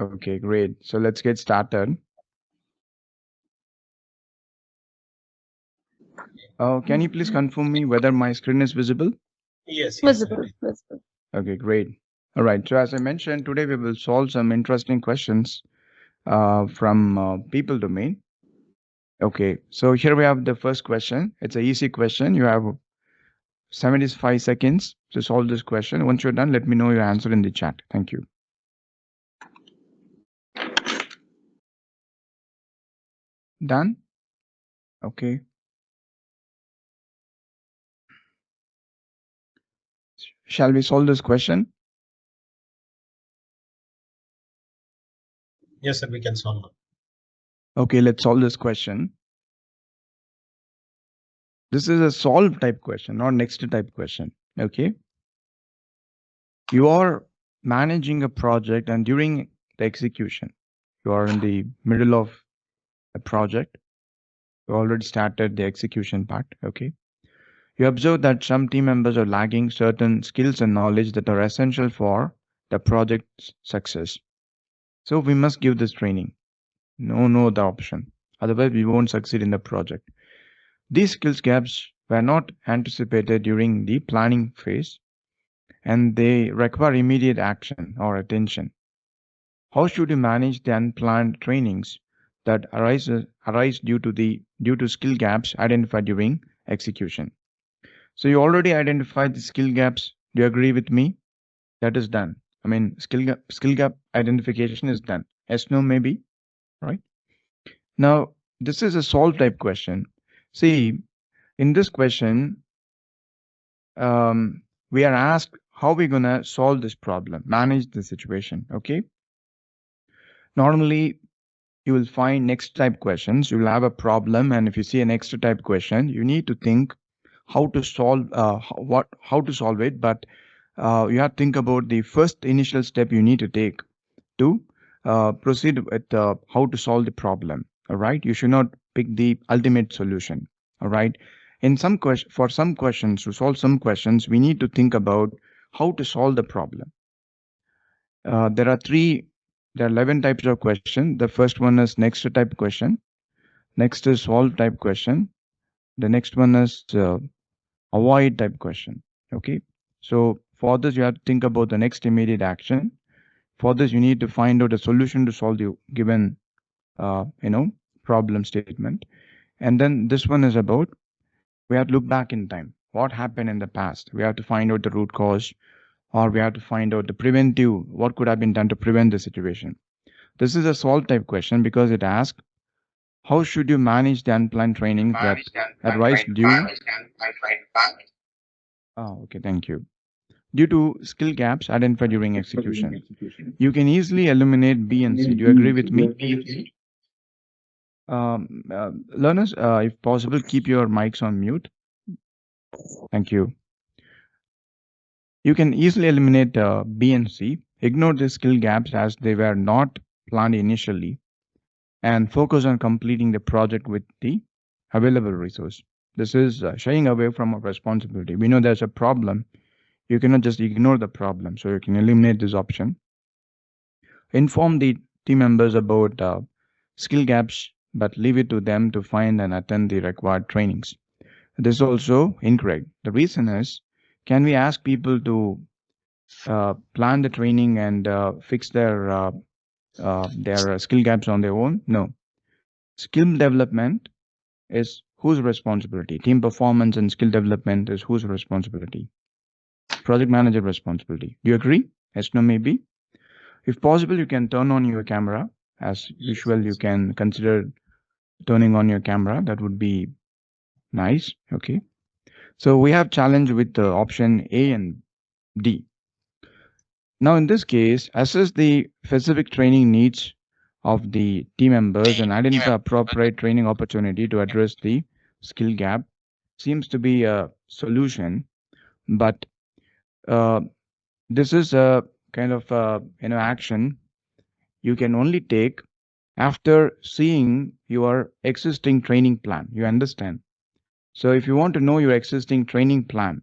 Okay, great. So let's get started. Can you please confirm me whether my screen is visible? Yes, Visible, visible. Okay, great. All right. So as I mentioned, today we will solve some interesting questions from people domain. Okay, so here we have the first question. It's an easy question. You have 75 seconds to solve this question. Once you're done, let me know your answer in the chat. Thank you. Done? Okay. Shall we solve this question? yes, sir, we can solve. Okay, let's solve this question. This is a solve type question, not next type question. Okay. You are managing a project and during the execution, you are in the middle of a project. You already started the execution part. Okay. You observe that some team members are lacking certain skills and knowledge that are essential for the project's success. So we must give this training. No other option. Otherwise, we won't succeed in the project. These skills gaps were not anticipated during the planning phase and they require immediate action or attention. How should you manage the unplanned trainings that arise due to skill gaps identified during execution? So you already identified the skill gaps. Do you agree with me? That is done. I mean, skill gap identification is done. Yes, no, maybe, right? Now, this is a solve type question. See, in this question, we are asked how we're gonna solve this problem, manage the situation. Okay. Normally, you will find next type questions. You will have a problem, and if you see a next type question, you need to think how to solve how to solve it. But you have to think about the first initial step you need to take to proceed with how to solve the problem. All right, you should not pick the ultimate solution. All right, for some questions, to solve some questions, we need to think about how to solve the problem. There are 11 types of question. The first one is next type question. Next is solve type question. The next one is avoid type question. Okay. So for this, you have to think about the next immediate action. For this, you need to find out a solution to solve the given, problem statement. And then this one is about we have to look back in time. What happened in the past? We have to find out the root cause, or we have to find out the preventive. What could have been done to prevent the situation? This is a solve type question because it asks how should you manage the unplanned trainings that arise due? Oh, okay, thank you. Due to skill gaps identified during execution. You can easily eliminate B and C. Do you agree with me? Learners, if possible, keep your mics on mute. Thank you. You can easily eliminate B and C. Ignore the skill gaps as they were not planned initially and focus on completing the project with the available resource. This is shying away from a responsibility. We know there's a problem. You cannot just ignore the problem. So you can eliminate this option. Inform the team members about skill gaps, but leave it to them to find and attend the required trainings. This is also incorrect. The reason is, can we ask people to plan the training and fix their skill gaps on their own? No. Skill development is whose responsibility? Team performance and skill development is whose responsibility? Project manager responsibility. Do you agree? Yes, no, maybe. If possible, you can turn on your camera. As usual, you can consider turning on your camera. That would be nice. Okay. So we have challenge with option A and D. Now, in this case, assess the specific training needs of the team members and identify appropriate training opportunity to address the skill gap. Seems to be a solution, but uh, this is a kind of action you can only take after seeing your existing training plan. You understand? So if you want to know your existing training plan,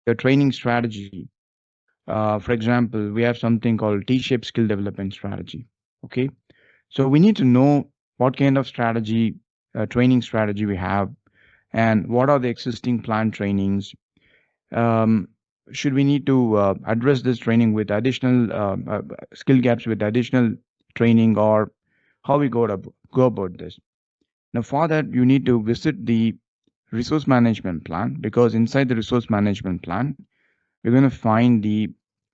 your training strategy, for example, we have something called T-shaped skill development strategy. Okay. So we need to know what kind of strategy, training strategy we have, and what are the existing planned trainings. Um, should we need to address this training with additional skill gaps with additional training, or how we go about this? Now, for that, you need to visit the resource management plan, because inside the resource management plan, you're going to find the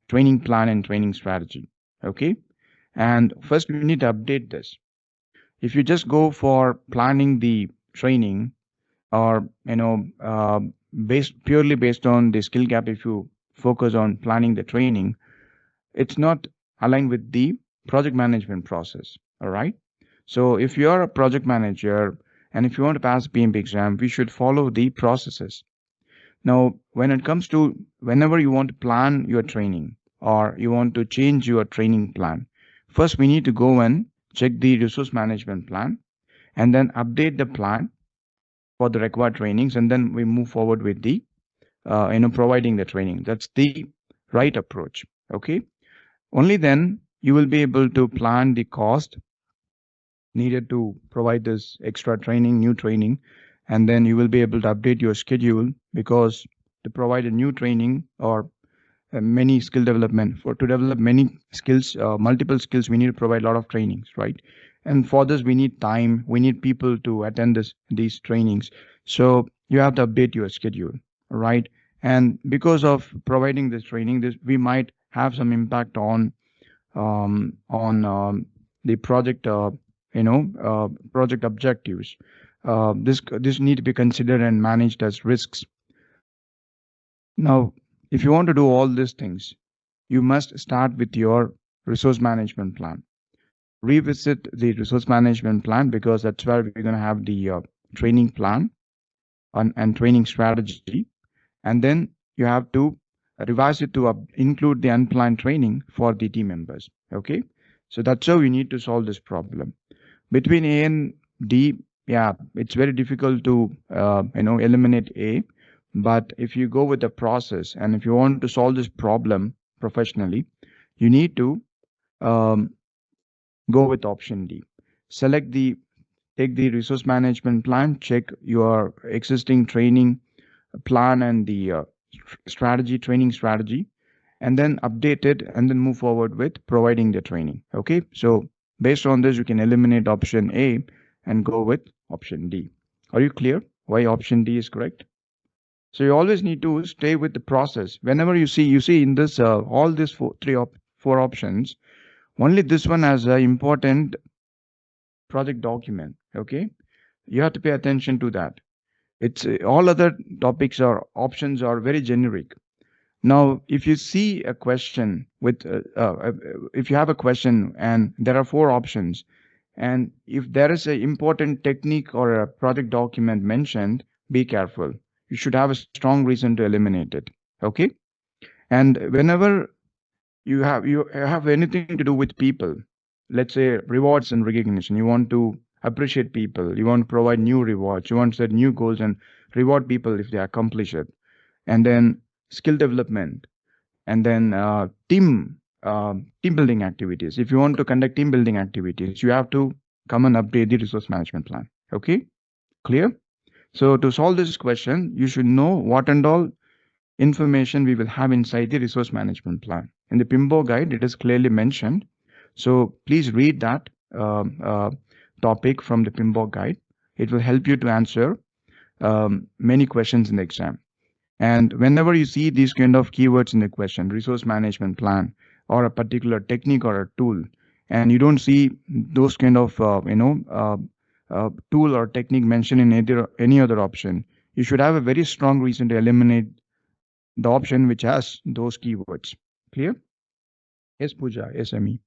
training plan and training strategy. Okay. And first, you need to update this. If you just go for planning the training, or based on the skill gap, if you focus on planning the training, it's not aligned with the project management process. All right. So if you're a project manager and if you want to pass PMP exam, we should follow the processes. Now, when it comes to whenever you want to plan your training or you want to change your training plan, first we need to go and check the resource management plan and then update the plan for the required trainings, and then we move forward with the providing the training. That's the right approach. Okay. Only then you will be able to plan the cost needed to provide this extra training, new training, and then you will be able to update your schedule, because to provide a new training or many skill development, for to develop many skills, multiple skills, we need to provide a lot of trainings, right? And for this we need time, we need people to attend these trainings. So you have to update your schedule, right? And because of providing this training, this we might have some impact on the project, project objectives. This need to be considered and managed as risks. Now, if you want to do all these things, you must start with your resource management plan. Revisit the resource management plan, because that's where we're going to have the training plan and training strategy. And then you have to revise it to include the unplanned training for the team members. Okay. So that's how you need to solve this problem. Between A and D, yeah, it's very difficult to eliminate A. But if you go with the process and if you want to solve this problem professionally, you need to um, go with option D. Select the Take the resource management plan, check your existing training plan and the strategy, training strategy, and then update it and then move forward with providing the training. Okay. So based on this, you can eliminate option A and go with option D. Are you clear why option D is correct? So you always need to stay with the process. Whenever you see in this all these four options, only this one has an important project document. Okay. You have to pay attention to that. It's all other topics or options are very generic. Now, if you see a question if you have a question and there are four options, and if there is an important technique or a project document mentioned, be careful. You should have a strong reason to eliminate it. Okay. And whenever you have anything to do with people, let's say rewards and recognition, you want to appreciate people, you want to provide new rewards, you want to set new goals and reward people if they accomplish it. And then skill development, and then team building activities. If you want to conduct team building activities, you have to come and update the resource management plan. Okay. Clear? So to solve this question, you should know what and all information we will have inside the resource management plan. In the PIMBO guide, it is clearly mentioned. So please read that topic from the PIMBO guide. It will help you to answer many questions in the exam. And whenever you see these kind of keywords in the question, resource management plan, or a particular technique or a tool, and you don't see those kind of tool or technique mentioned in any other option, you should have a very strong reason to eliminate the option which has those keywords. Clear? Yes, Pooja, SME.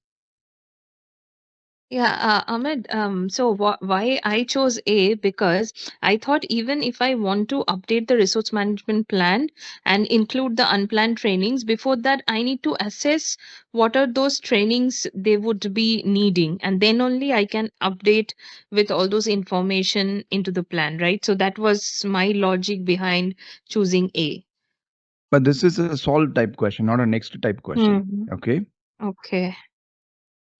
Yeah, Ahmed, so why I chose A? Because I thought even if I want to update the resource management plan and include the unplanned trainings, before that, I need to assess what are those trainings they would be needing. And then only I can update with all those information into the plan, right? So that was my logic behind choosing A. But this is a solve type question, not a next type question. Hmm. Okay. Okay.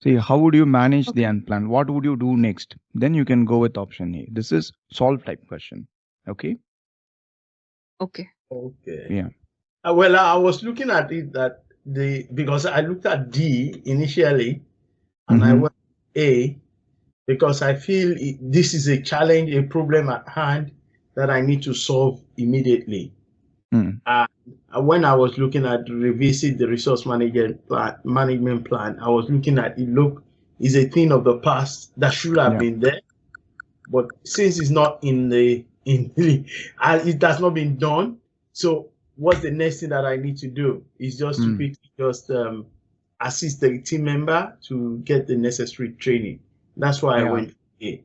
See, how would you manage the Okay. unplanned? What would you do next? Then you can go with option A. This is solve type question. Okay. Okay. Okay. Yeah. Well, I was looking at it that because I looked at D initially and I Mm-hmm. went A because I feel this is a challenge, a problem at hand that I need to solve immediately. Mm. When I was looking at revisit the resource management plan, I was looking at it. Look, is a thing of the past that should have Yeah. been there, but since it's not it has not been done. So what's the next thing that I need to do? Is just to quickly assist the team member to get the necessary training. That's why I Yeah. went A.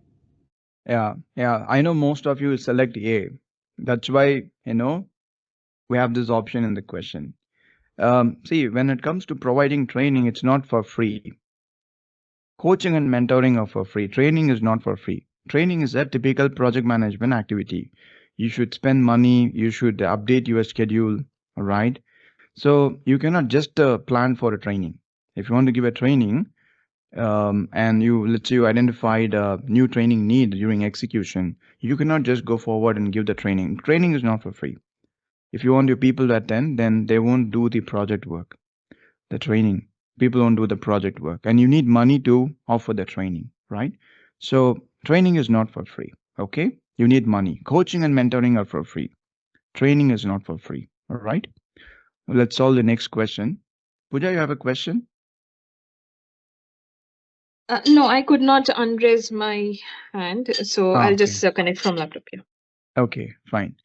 Yeah. I know most of you select A. That's why, we have this option in the question. See, when it comes to providing training, it's not for free. Coaching and mentoring are for free. Training is not for free. Training is a typical project management activity. You should spend money, you should update your schedule, all right? So you cannot just plan for a training. If you want to give a training, and let's say you identified a new training need during execution, you cannot just go forward and give the training. Training is not for free. If you want your people to attend, then they won't do the project work, the training. People won't do the project work, and you need money to offer the training, right? So training is not for free. Okay, you need money. Coaching and mentoring are for free. Training is not for free. All right. Let's solve the next question. Pooja, you have a question? No, I could not unraise my hand, so I'll Okay. just connect from laptop here. Okay, fine.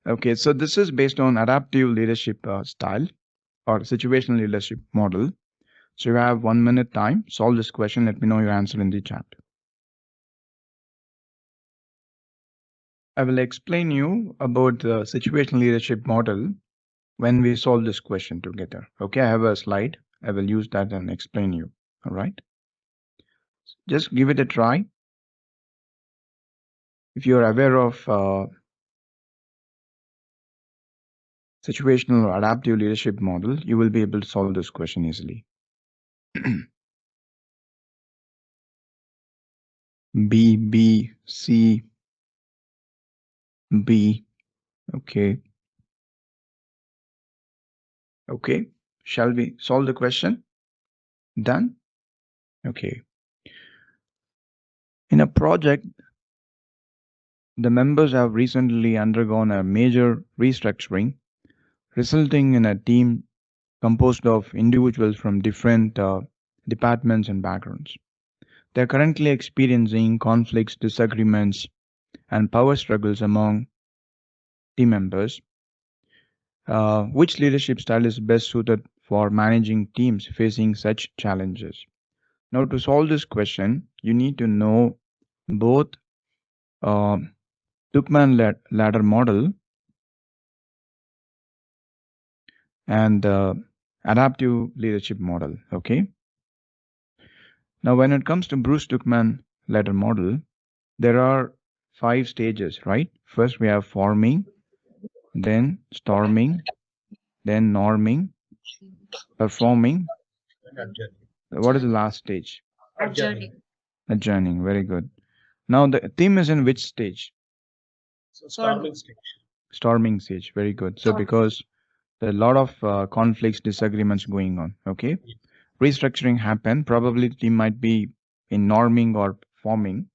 Okay, so this is based on adaptive leadership style or situational leadership model. So you have 1 minute time. Solve this question. Let me know your answer in the chat. I will explain you about the situational leadership model when we solve this question together. Okay, I have a slide. I will use that and explain you. All right. Just give it a try. If you're aware of situational or adaptive leadership model, you will be able to solve this question easily. B, B, C, B. Okay. Okay. Shall we solve the question? Done? Okay. In a project, the members have recently undergone a major restructuring, resulting in a team composed of individuals from different departments and backgrounds. They are currently experiencing conflicts, disagreements, and power struggles among team members. Which leadership style is best suited for managing teams facing such challenges? Now, to solve this question, you need to know both uh, Tuckman ladder model and adaptive leadership model. Okay. Now, when it comes to Bruce Tuckman ladder model, there are 5 stages, right? First, we have forming, then storming, then norming, performing. What is the last stage? Adjourning. Adjourning. Very good. Now, the theme is in which stage? So storming stage. Storming stage. Very good. So, because there are a lot of conflicts, disagreements going on. Okay. Restructuring happened. Probably the team might be in norming or forming.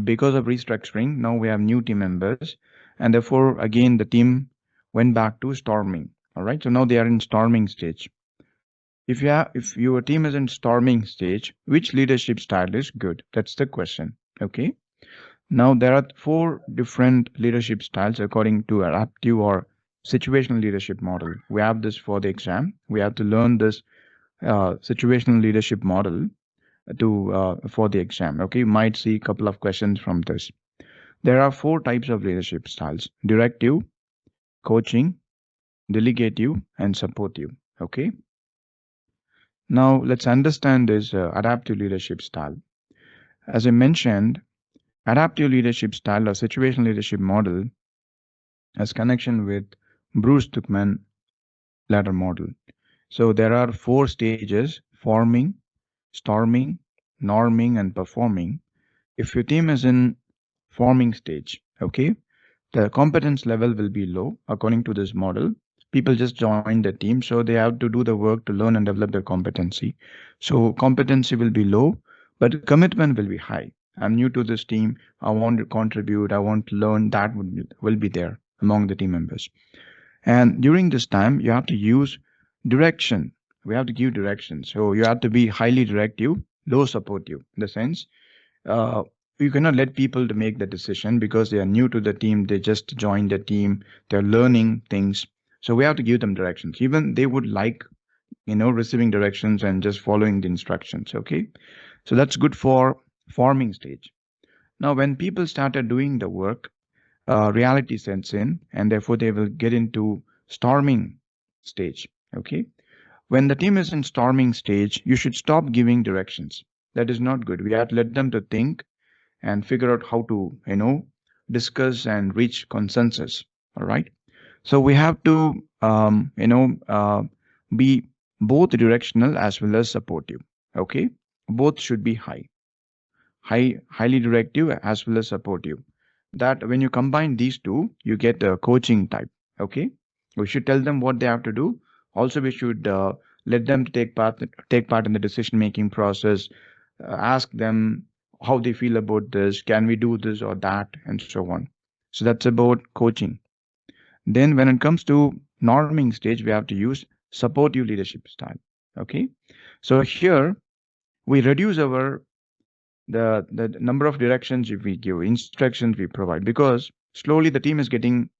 Because of restructuring, now we have new team members, and therefore, again, the team went back to storming. All right. So now they are in storming stage. If your team is in storming stage, which leadership style is good? That's the question. Okay. Now there are 4 different leadership styles according to adaptive or situational leadership model. We have this for the exam. We have to learn this situational leadership model to for the exam. Okay, you might see a couple of questions from this. There are 4 types of leadership styles: directive, coaching, delegative, and supportive. Okay. Now let's understand this adaptive leadership style. As I mentioned, adaptive leadership style or situational leadership model has connection with Bruce Tuckman ladder model. So there are 4 stages: forming, storming, norming, and performing, if your team is in forming stage, okay, the competence level will be low according to this model. People just join the team, so they have to do the work to learn and develop their competency. So competency will be low, but commitment will be high. I'm new to this team. I want to contribute. I want to learn. That will be there among the team members. And during this time, you have to use direction. We have to give direction. So you have to be highly directive, low supportive. In the sense, uh, you cannot let people to make the decision because they are new to the team. They just joined the team. They're learning things. So we have to give them directions. Even they would like, receiving directions and just following the instructions. Okay. So that's good for forming stage. Now, when people started doing the work, reality sets in, and therefore they will get into storming stage. Okay. When the team is in storming stage, you should stop giving directions. That is not good. We have to let them to think and figure out how to, discuss and reach consensus. All right. So we have to, be both directional as well as supportive. Okay. Both should be highly directive as well as supportive. That when you combine these two, you get a coaching type. Okay. We should tell them what they have to do. Also, we should let them take part in the decision making process. Ask them how they feel about this. Can we do this or that, and so on. So that's about coaching. Then, when it comes to norming stage, we have to use supportive leadership style. Okay. So here we reduce the number of directions we give, instructions we provide, because slowly the team is getting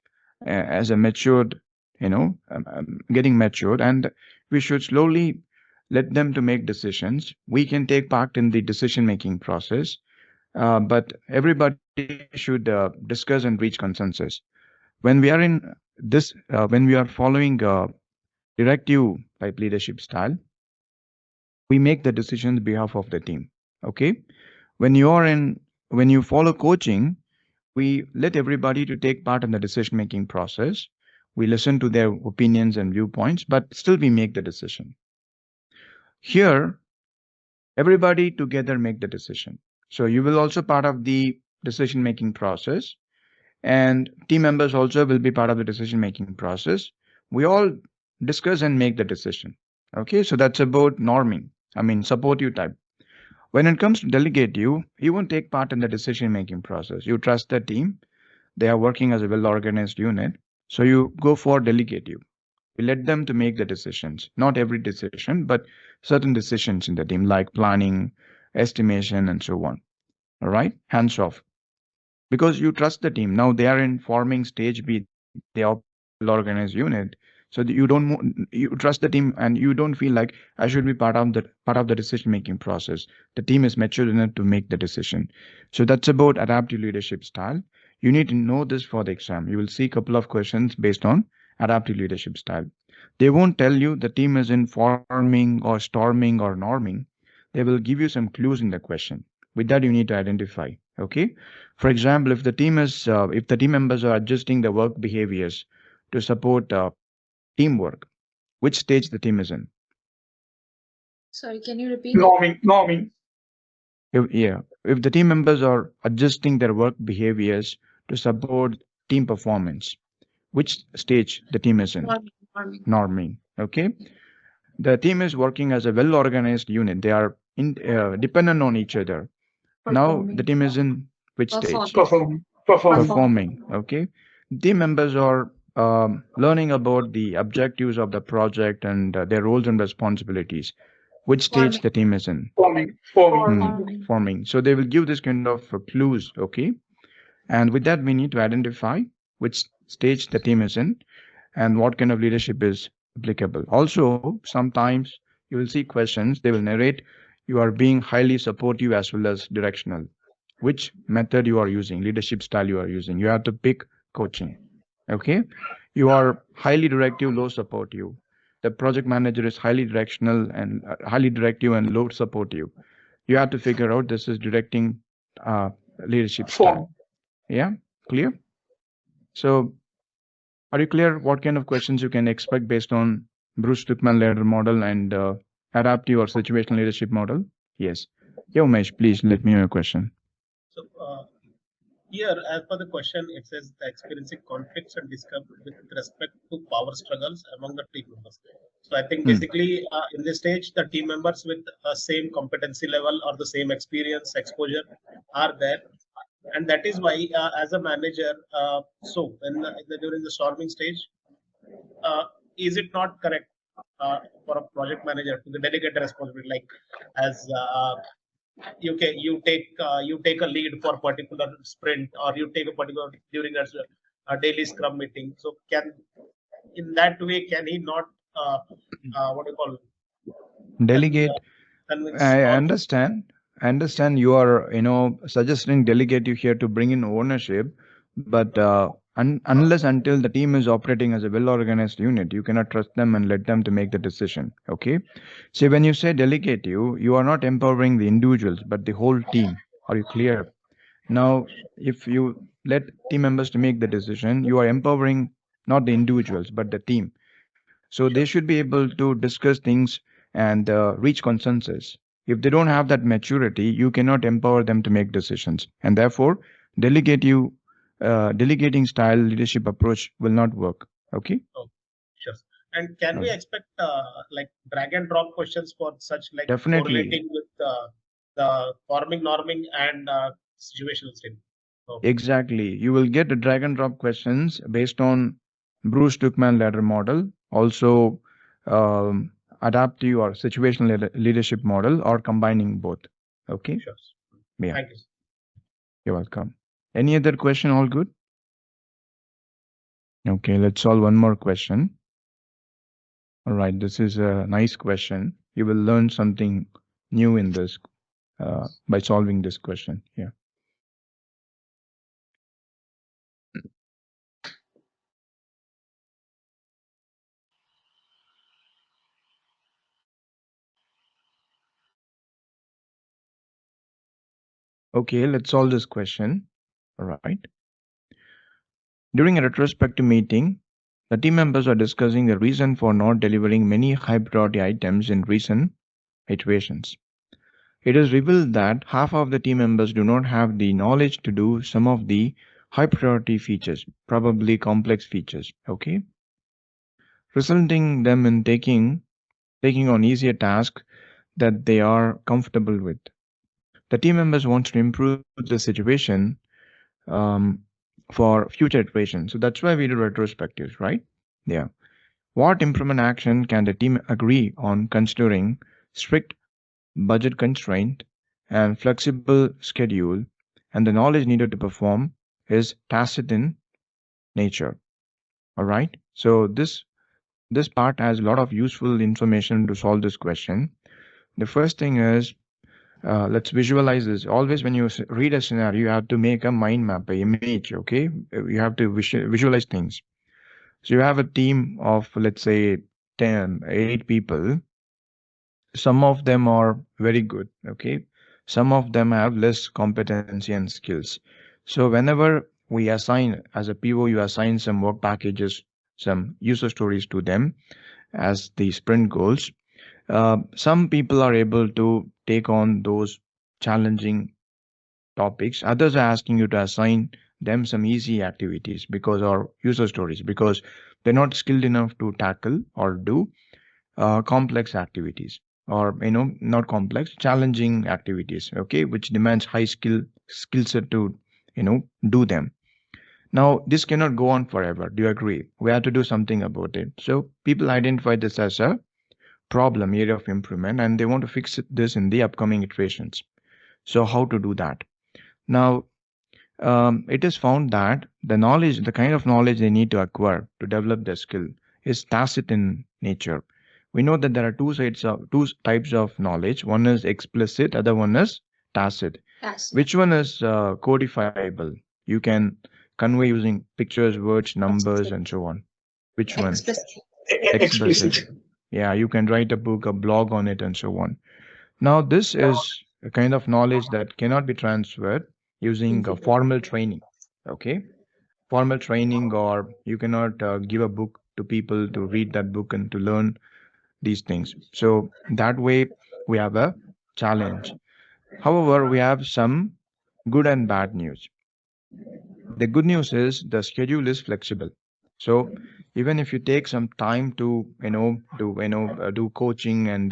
as a matured, getting matured, and we should slowly let them to make decisions. We can take part in the decision making process, but everybody should discuss and reach consensus. When we are in when we are following directive type leadership style, we make the decisions on behalf of the team. Okay. When you follow coaching, we let everybody to take part in the decision making process. We listen to their opinions and viewpoints, but still we make the decision. Here, everybody together make the decision. So you will also part of the decision making process, and team members also will be part of the decision making process. We all discuss and make the decision. Okay, so that's about norming. I mean, supportive type. When it comes to delegate, you won't take part in the decision making process. You trust the team. They are working as a well organized unit. So you go for delegative. We let them to make the decisions. Not every decision, but certain decisions in the team, like planning, estimation, and so on. All right, hands off. Because you trust the team. Now they are in forming stage B. They are well organized unit. So that you trust the team, and you don't feel like I should be part of the decision making process. The team is mature enough to make the decision. So that's about adaptive leadership style. You need to know this for the exam. You will see a couple of questions based on adaptive leadership style. They won't tell you the team is in forming or storming or norming. They will give you some clues in the question. With that, you need to identify. Okay. For example, if the team members are adjusting the work behaviors to support teamwork, which stage the team is in? Sorry, can you repeat? Norming. If the team members are adjusting their work behaviors to support team performance, which stage the team is in? Norming. Okay. The team is working as a well organized unit. They are dependent on each other. Now the team is in which stage? Performing. Okay. Team members are learning about the objectives of the project and their roles and responsibilities. Which stage the team is in? Forming. So they will give this kind of clues. Okay. And with that, we need to identify which stage the team is in and what kind of leadership is applicable. Also, sometimes you will see questions, they will narrate you are being highly supportive as well as directional. Which method you are using, leadership style you are using. You have to pick coaching. Okay. You are highly directive, low supportive. The project manager is highly directive and low supportive. You have to figure out this is directing leadership style. Yeah, clear? So are you clear what kind of questions you can expect based on Bruce Lipman leader model and adaptive or situational leadership model? Yes. Yeah, Umesh, please let me know your question. So here, as per the question, it says the experiencing conflicts and discomfort with respect to power struggles among the team members. So I think Hmm. basically in this stage, the team members with same competency level or the same experience, exposure are there. And that is why, as a manager, so during the storming stage, uh, is it not correct for a project manager to delegate the responsibility, like as you take a lead for particular sprint, or you take a particular during a daily scrum meeting? So can in that way can he not what do you call Delegate. convince I or understand. I understand you are, suggesting delegate you here to bring in ownership, but unless until the team is operating as a well-organized unit, you cannot trust them and let them to make the decision. Okay. So when you say delegate you are not empowering the individuals, but the whole team. Are you clear? Now, if you let team members to make the decision, you are empowering not the individuals, but the team. So they sure, should be able to discuss things and reach consensus. If they don't have that maturity, you cannot empower them to make decisions. And therefore, delegate you, delegating style leadership approach will not work. Okay? oh, sure. And can we Okay. expect like drag and drop questions for such, like Definitely. correlating with the forming, norming, and situational state? Oh, Exactly. You will get the drag and drop questions based on Bruce Tuckman ladder model, also adaptive or situational leadership model, or combining both. Okay? sure. Yeah, Thank you. you're welcome. Any other question? All good? Okay, let's solve one more question. All right, this is a nice question. You will learn something new in this by solving this question. Yeah. Okay, let's solve this question. All right. During a retrospective meeting, the team members are discussing the reason for not delivering many high priority items in recent iterations. It is revealed that half of the team members do not have the knowledge to do some of the high priority features, probably complex features, okay? Resulting them in taking on easier tasks that they are comfortable with. The team members want to improve the situation um, for future iterations. So that's why we do retrospectives, right? Yeah. What improvement action can the team agree on considering strict budget constraint and flexible schedule, and the knowledge needed to perform is tacit in nature. All right. So this part has a lot of useful information to solve this question. The first thing is let's visualize this. Always when you read a scenario, you have to make a mind map, a image. Okay, you have to visualize things. So you have a team of let's say 10, 8 people. Some of them are very good. Okay, some of them have less competency and skills. So whenever we assign as a PO, you assign some work packages, some user stories to them as the sprint goals. Some people are able to take on those challenging topics. Others are asking you to assign them some easy activities because or user stories because they're not skilled enough to tackle or do complex activities or not complex challenging activities, okay, which demands high skill set to do them. Now this cannot go on forever. Do you agree? We have to do something about it. So people identify this as a problem area of improvement and they want to fix this in the upcoming iterations. So how to do that? Now it is found that the kind of knowledge they need to acquire to develop their skill is tacit in nature. We know that there are two types of knowledge. One is explicit, other one is tacit. Which one is codifiable? You can convey using pictures, words, numbers, and so on. Which one? Explicit. Explicit. Yeah, you can write a book, a blog on it, and so on. Now, this is a kind of knowledge that cannot be transferred using a formal training. Okay, formal training, or you cannot give a book to people to read that book and to learn these things. So that way, we have a challenge. However, we have some good and bad news. The good news is the schedule is flexible. So even if you take some time to do coaching and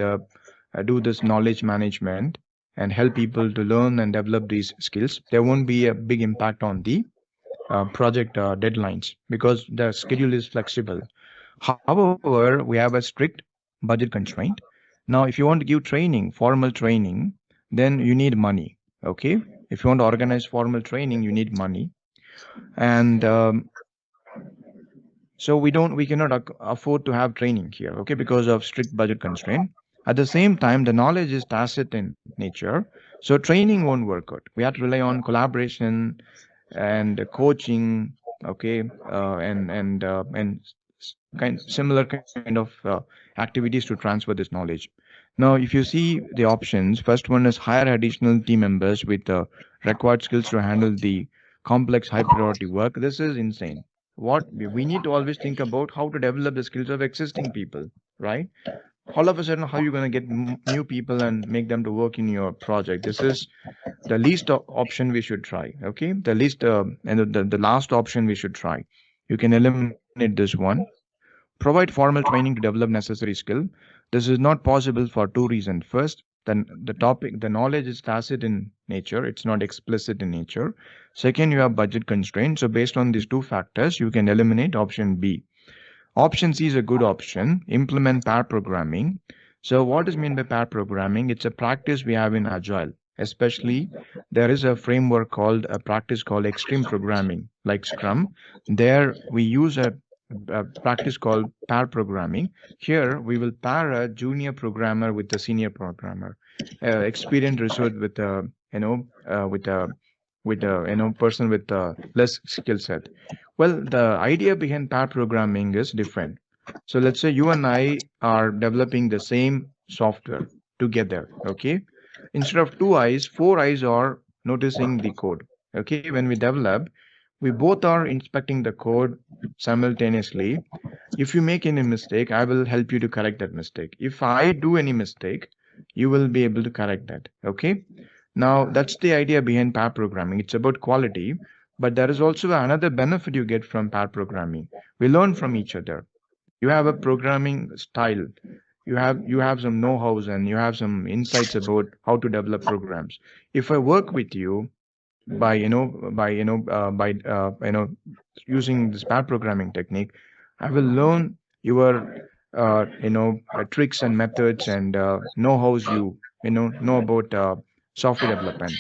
do this knowledge management and help people to learn and develop these skills, there won't be a big impact on the project deadlines because the schedule is flexible. However, we have a strict budget constraint. Now, if you want to give training, formal training, then you need money. Okay. If you want to organize formal training, you need money. And so we cannot afford to have training here. Okay. Because of strict budget constraint. At the same time, the knowledge is tacit in nature. So training won't work out. We have to rely on collaboration and coaching, okay, and similar kind of activities to transfer this knowledge. Now, if you see the options, first one is hire additional team members with required skills to handle the complex high priority work. This is insane. What we need to always think about how to develop the skills of existing people, right? All of a sudden, how you going to get new people and make them to work in your project? This is the least option we should try. Okay, the least and the last option we should try. You can eliminate this one. Provide formal training to develop necessary skill. This is not possible for two reasons. First, then the knowledge is tacit in nature, it's not explicit in nature. Second, you have budget constraints. So based on these two factors, you can eliminate option B. Option C is a good option. Implement pair programming. So what is meant by pair programming? It's a practice we have in Agile. Especially, there is a framework called a practice called extreme programming, like Scrum. There we use a practice called pair programming. Here we will pair a junior programmer with a senior programmer, experienced research with a person with less skill set. Well, the idea behind pair programming is different. So let's say you and I are developing the same software together. Okay, instead of two eyes, four eyes are noticing the code. Okay, when we develop, we both are inspecting the code simultaneously. If you make any mistake, I will help you to correct that mistake. If I do any mistake, you will be able to correct that. Okay. Now that's the idea behind pair programming. It's about quality, but there is also another benefit you get from pair programming. We learn from each other. You have a programming style. You have some know-hows and you have some insights about how to develop programs. If I work with you, by using this pair programming technique, I will learn your tricks and methods and know-hows you know about software development.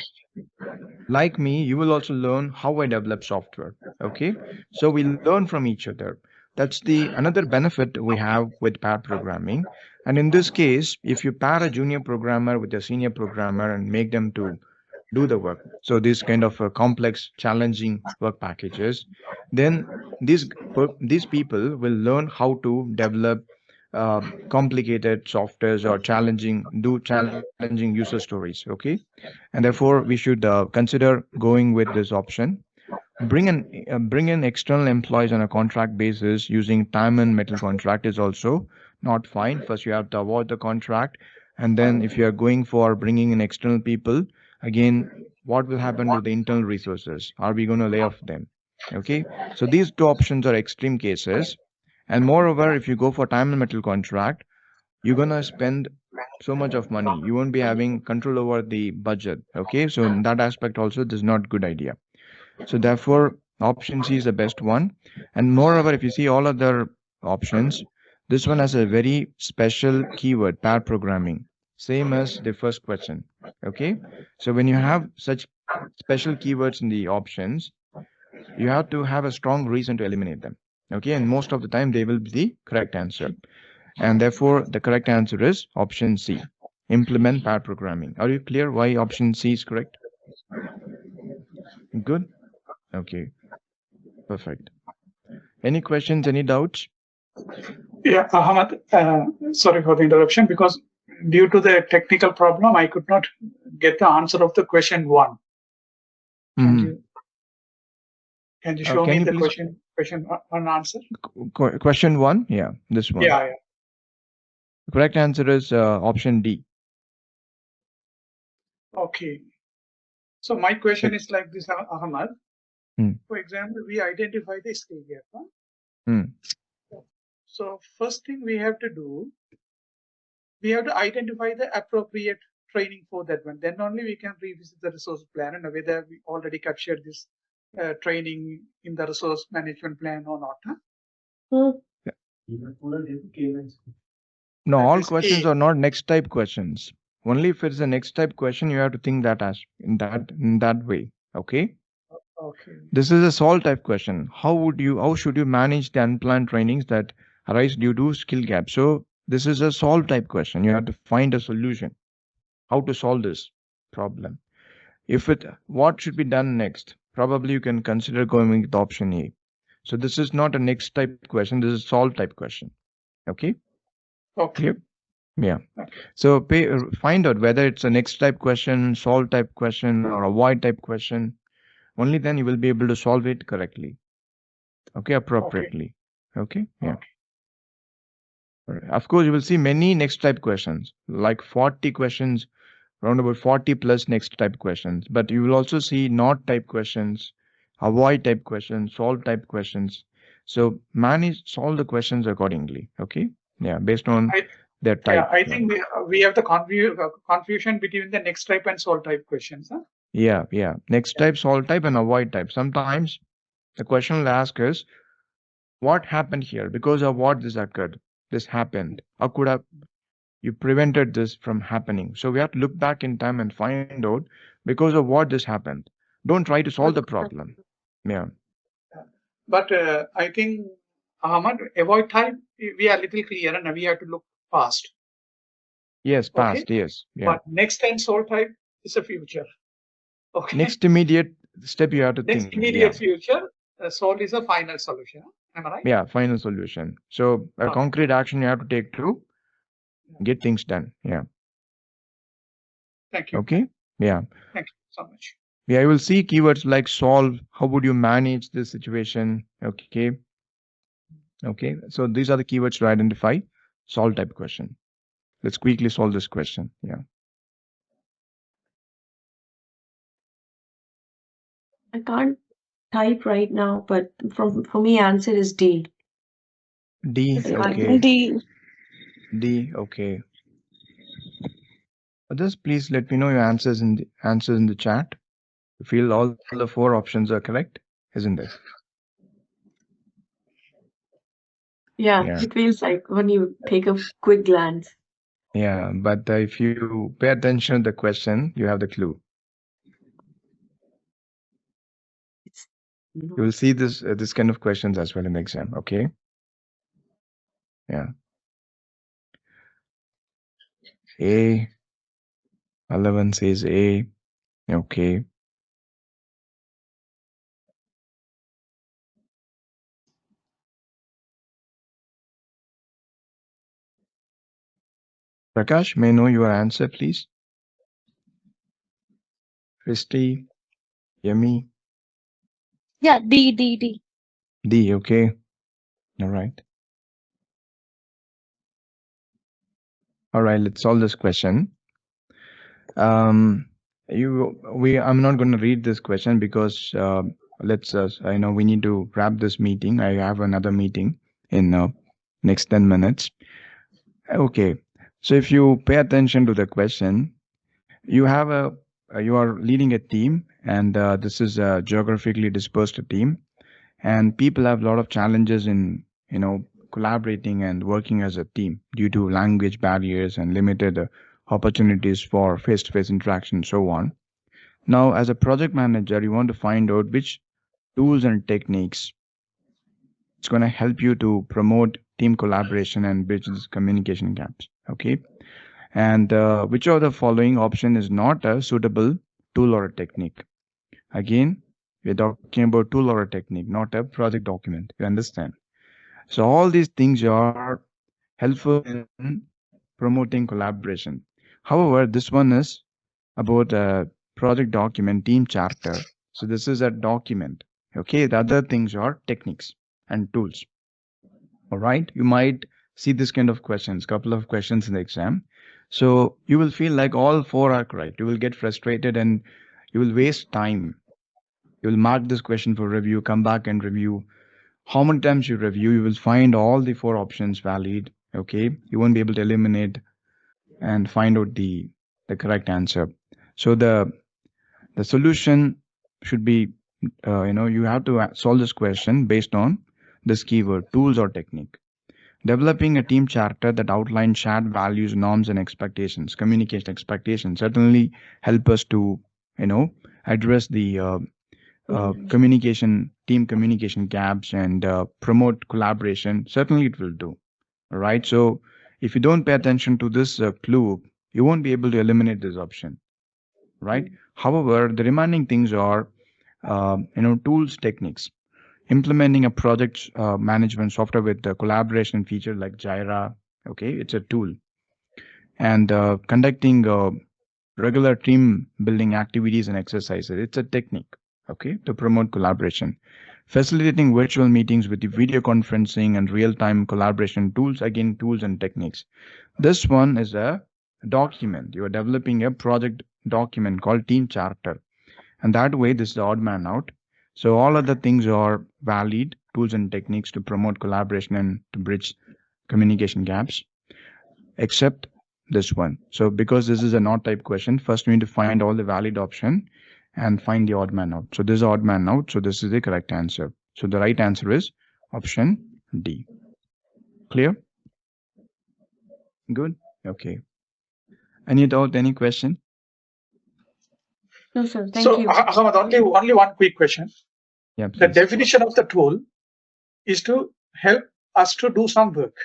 Like me, you will also learn how I develop software. Okay, so we learn from each other. That's the another benefit we have with pair programming. And in this case, if you pair a junior programmer with a senior programmer and make them to do the work, so these kind of complex challenging work packages, then these people will learn how to develop complicated softwares or challenging user stories. Okay, and therefore we should consider going with this option. Bring in external employees on a contract basis using time and metal contract is also not fine. First, you have to avoid the contract, and then if you are going for bringing in external people, again, what will happen to the internal resources? Are we going to lay off them? Okay, so these two options are extreme cases, and moreover, if you go for time and metal contract, you're gonna spend so much of money. You won't be having control over the budget. Okay, so in that aspect also, this is not good idea. So therefore, option C is the best one. And moreover, if you see all other options, this one has a very special keyword, pair programming, same as the first question. Okay, so when you have such special keywords in the options, you have to have a strong reason to eliminate them. Okay, and most of the time they will be the correct answer. And therefore, the correct answer is option C, implement pair programming. Are you clear why option C is correct? Good. Okay, perfect. Any questions, any doubts? Yeah, Ahmad, sorry for the interruption, because due to the technical problem, I could not get the answer of the question 1. Can you show me the question one answer? Question 1, yeah, this one. Yeah. The correct answer is option D. Okay. So my question is like this, Ahmad. For example, we identify the skill gap. So first thing we have to do, we have to identify the appropriate training for that one. Then only we can revisit the resource plan and whether we already captured this training in the resource management plan or not. No, That all is questions A. are not next type questions. Only if it's a next type question, you have to think that as in that way. Okay. Okay. This is a solve type question. How should you manage the unplanned trainings that arise due to skill gap? So this is a solve type question. You have to find a solution. How to solve this problem? What should be done next? Probably you can consider going with option A. So this is not a next type question. This is solve type question. Okay. Okay. Yep. Yeah. Okay. So find out whether it's a next type question, solve type question, or avoid type question. Only then you will be able to solve it correctly. Okay, appropriately. Okay. Yeah. Okay. Of course, you will see many next type questions, like 40 questions, around about 40 plus next type questions. But you will also see not type questions, avoid type questions, solve type questions. So solve the questions accordingly. Okay. Yeah. Based on their type. Yeah, I think we have the confusion between the next type and solve type questions. Huh? Yeah. Next type, solve type, and avoid type. Sometimes the question will ask us, what happened here? Because of what this occurred? This happened. How could have you prevented this from happening? So we have to look back in time and find out because of what this happened. Don't try to solve the problem. Yeah. But I think, Ahmad, avoid type, we are a little clear and we have to look past. Yes, past, okay? Yes. Yeah. But next time solve type is a future. Okay. Next immediate step you have to next think. Next immediate future, solve is a final solution. Am I right? Yeah, final solution. So a concrete action you have to take to get things done. Yeah. Thank you. Okay. Yeah. Thank you so much. Yeah, I will see keywords like solve. How would you manage this situation? Okay. Okay. So these are the keywords to identify solve type question. Let's quickly solve this question. Yeah. I can't type right now, but for me, answer is D. D. Okay. D. Okay. Just please let me know your answers in the chat. You feel all the 4 options are correct, isn't it? Yeah, it feels like when you take a quick glance. Yeah, but if you pay attention to the question, you have the clue. You will see this kind of questions as well in the exam. Okay. Yeah. A. 11 says A. Okay. Prakash, may I know your answer, please? Christy, Yemi. Yeah, D. D, okay. All right. All right, let's solve this question. I'm not going to read this question because I know we need to wrap this meeting. I have another meeting in next 10 minutes. Okay. So if you pay attention to the question, you are leading a team, and this is a geographically dispersed team, and people have a lot of challenges in collaborating and working as a team due to language barriers and limited opportunities for face-to-face interaction and so on. Now, as a project manager, you want to find out which tools and techniques it's going to help you to promote team collaboration and bridge these communication gaps. Okay. And which of the following option is not a suitable tool or a technique? Again, we're talking about tool or a technique, not a project document. You understand? So all these things are helpful in promoting collaboration. However, this one is about a project document team charter. So this is a document. Okay, the other things are techniques and tools. All right, you might see this kind of questions, couple of questions in the exam. So you will feel like all four are correct. You will get frustrated and you will waste time. You will mark this question for review, come back and review. How many times you review, you will find all the four options valid. Okay, you won't be able to eliminate and find out the correct answer. So the solution should be, you have to solve this question based on this keyword, tools or technique. Developing a team charter that outlines shared values, norms, and expectations, communication expectations, certainly help us to, address the team communication gaps and promote collaboration. Certainly, it will do. All right. So, if you don't pay attention to this clue, you won't be able to eliminate this option. Right. However, the remaining things are, tools, techniques. Implementing a project management software with the collaboration feature like Jira. Okay, it's a tool. And conducting regular team building activities and exercises. It's a technique. Okay, to promote collaboration. Facilitating virtual meetings with the video conferencing and real-time collaboration tools. Again, tools and techniques. This one is a document. You are developing a project document called team charter. And that way, this is the odd man out. So all other things are valid tools and techniques to promote collaboration and to bridge communication gaps, except this one. So because this is a not type question, first we need to find all the valid option and find the odd man out. So this is odd man out. So this is the correct answer. So the right answer is option D. Clear? Good. Okay. Any doubt? Any question? No, sir. Thank you. Ahmad, only one quick question. Yeah, the please. definition of the tool is to help us to do some work.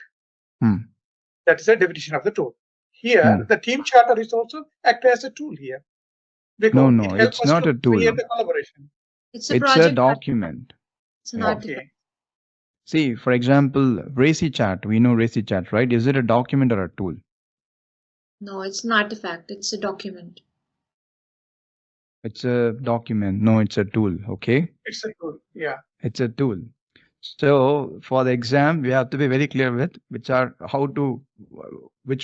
That is the definition of the tool. Here, the team charter is also act as a tool here. Because No, it's not a tool. Create a collaboration. It's a document. It's an artifact. Okay. See, for example, Racy Chat. We know Racy Chat, right? Is it a document or a tool? No, it's an artifact. It's a document. It's a document. No, it's a tool. Okay. It's a tool. Yeah. It's a tool. So for the exam, we have to be very clear with which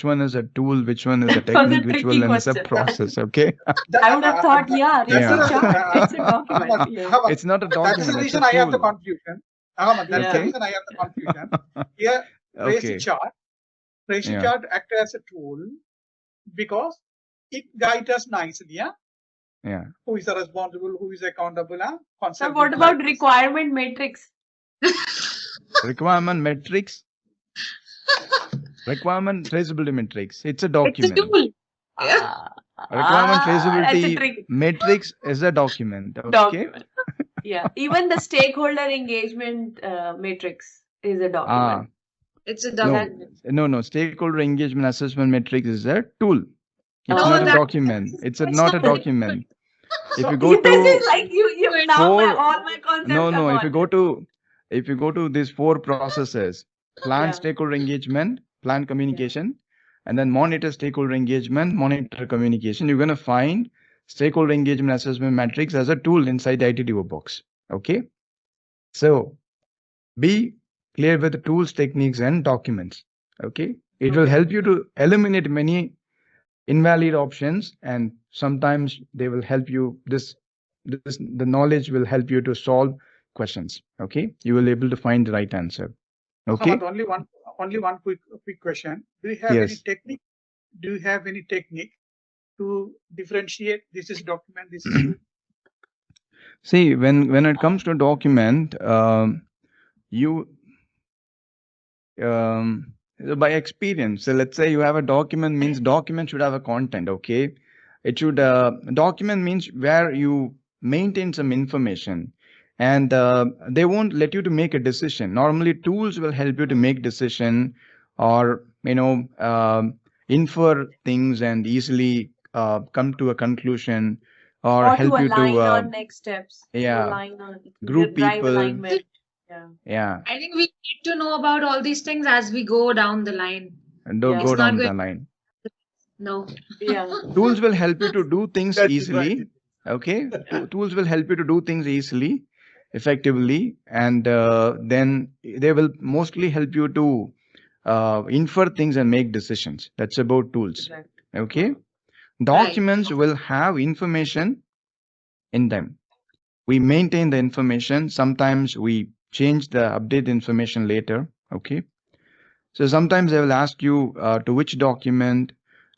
one is a tool, which one is a technique, which one is a process. Okay. I would have thought, it's a document. Yeah. It's not a document. That's the reason I have the confusion. Ahmad, that's the reason I have the confusion. Here, Racy chart act as a tool because it guides us nicely. Yeah. Who is responsible? Who is accountable? So what about requirement matrix? Requirement matrix? Requirement traceability matrix. It's a document. It's a tool. Requirement traceability matrix is a document. Okay. Document. Yeah. Even the stakeholder engagement matrix is a document. It's a document. No. Stakeholder engagement assessment matrix is a tool. It's not a document. It's not a document. If you go to this is like you now all my concepts. No. If you go to these four processes, plan stakeholder engagement, plan communication, and then monitor stakeholder engagement, monitor communication, you're going to find stakeholder engagement assessment matrix as a tool inside the ITDO box. Okay. So be clear with the tools, techniques, and documents. Okay. It will help you to eliminate many invalid options, and sometimes they will help you. The knowledge will help you to solve questions. Okay, you will be able to find the right answer. Okay. Only one quick question. Do you have any technique? Do you have any technique to differentiate? This is document. This is. See, when it comes to document, by experience. So let's say you have a document, means document should have a content. Okay, it should document means where you maintain some information, and they won't let you to make a decision. Normally tools will help you to make decision, or infer things and easily come to a conclusion, or help you to on next steps. Group people. Yeah. I think we need to know about all these things as we go down the line. And don't go down the line. No. Yeah. Tools will help you to do things easily. Right. Okay. Tools will help you to do things easily, effectively, and then they will mostly help you to infer things and make decisions. That's about tools. Right. Okay. Documents will have information in them. We maintain the information. Sometimes we change the update information later. Okay. So sometimes they will ask you to which document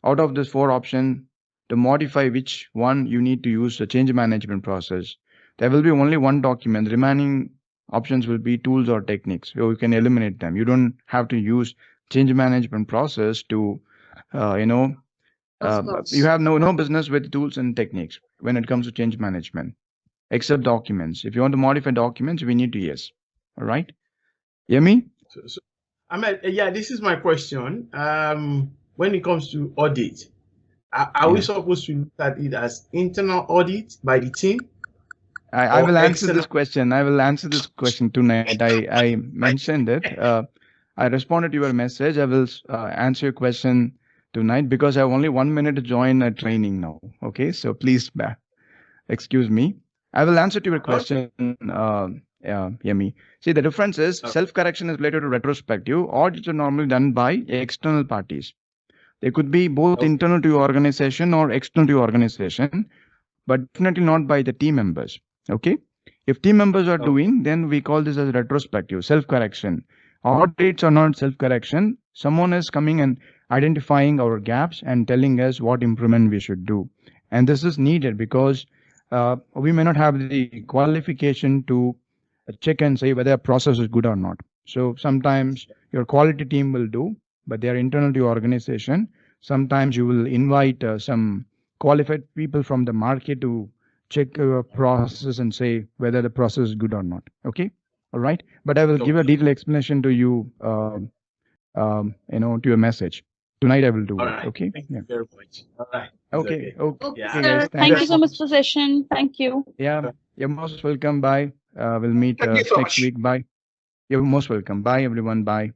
out of this 4 options to modify which one you need to use the change management process. There will be only one document. Remaining options will be tools or techniques. So you can eliminate them. You don't have to use change management process to, you have no business with tools and techniques when it comes to change management, except documents. If you want to modify documents, we need to yes. All right. Yemi? So, yeah, this is my question. When it comes to audit, are we supposed to look at it as internal audit by the team? I will answer this question. I will answer this question tonight. I mentioned it. I responded to your message. I will answer your question tonight because I have only 1 minute to join a training now. Okay, so please excuse me. I will answer to your question, Yemi. See, the difference is self-correction is related to retrospective. Audits are normally done by external parties. They could be both internal to your organization or external to your organization, but definitely not by the team members. Okay. If team members are doing, then we call this as retrospective, self-correction. Audits are not self-correction. Someone is coming and identifying our gaps and telling us what improvement we should do. And this is needed because we may not have the qualification to check and say whether a process is good or not. So sometimes your quality team will do, but they are internal to your organization. Sometimes you will invite some qualified people from the market to check your process and say whether the process is good or not. Okay. All right. But I will give a detailed explanation to you, to your message. Tonight I will do it. Okay. Thank you very much. All right. Okay. Okay. Yeah. Guys, Thank you so much for the session. Thank you. Yeah. You're most welcome. Bye. We'll meet Thank you so next much. week. Bye. You're most welcome. Bye, everyone. Bye.